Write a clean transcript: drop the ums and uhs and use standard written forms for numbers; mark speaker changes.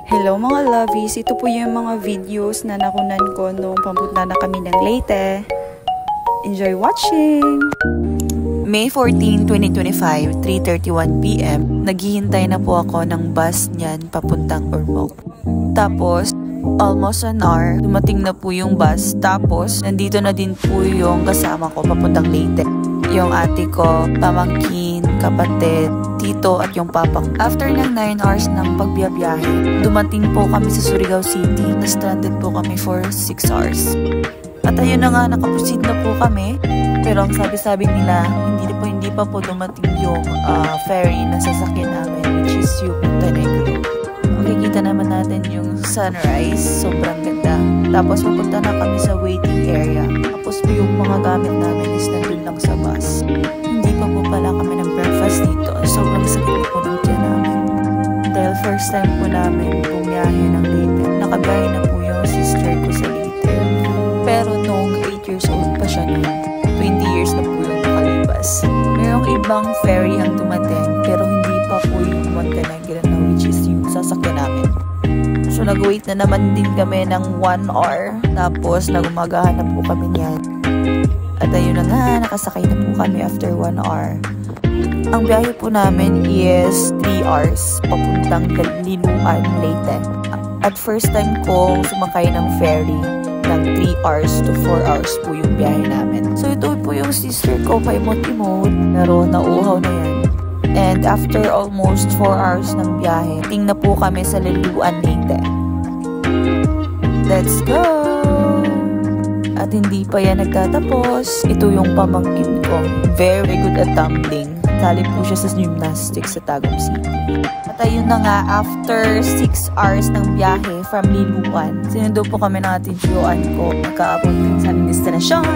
Speaker 1: Hello mga lovies, ito po yung mga videos na nakunan ko nung papunta na kami ng Leyte. Enjoy watching! May 14, 2025, 3:31 PM, naghihintay na po ako ng bus niyan papuntang Ormoc. Tapos, almost an hour, dumating na po yung bus. Tapos, nandito na din po yung kasama ko papuntang Leyte. Yung ate ko, pamangkin, kapatid, tito at yung papa ko. After ng 9 hours ng pagbiyabiyahe, dumating po kami sa Surigao City. Na-stranded po kami for 6 hours. At ayun na nga, nakaproceed na po kami. Pero ang sabi-sabi nila, hindi pa po dumating yung ferry na sasakyan namin, which is yung Montenegro. Makikita naman natin yung sunrise, sobrang ganda. Tapos pupunta na kami sa waiting area. Tapos po yung mga gamit namin is nandun lang sa bus. Hindi pa po pala kami ng breakfast dito. Sobrang sakit po ng tiyan namin. Dahil first time po namin bumiyahe ng Leyte. Nakabiyahe na po yung sister ko sa Leyte. Pero nung 8 years old pa siya nun, 20 years na po yung nakalipas. Mayroong ibang ferry ang dumating, pero hindi pa po yung Montenegro na, which is yung sasakyan namin. So nag-wait na naman din kami ng 1 hour. Tapos nagumagahan na po kami niyan. At ayun na nga, nakasakay na po kami after 1 hour. Ang biyahe po namin is 3 hours papuntang Linuan, Leyte. At first time ko sumakay ng ferry ng 3 hours to 4 hours po yung biyahe namin. So ito po yung sister ko, paimot-imot. Pero nauuhaw na yan. And after almost 4 hours ng biyahe, ting na po kami sa Linuan, Leyte. Let's go! At hindi pa yan nagtatapos. Ito yung pamangkin ko. Very good at tumbling. Sali po siya sa gymnastics sa Tagum City. At ayun na nga, after 6 hours ng biyahe from Linuan, sinundo po kami ng ating Joan ko. Nagkaabot din sa aming destinasyon.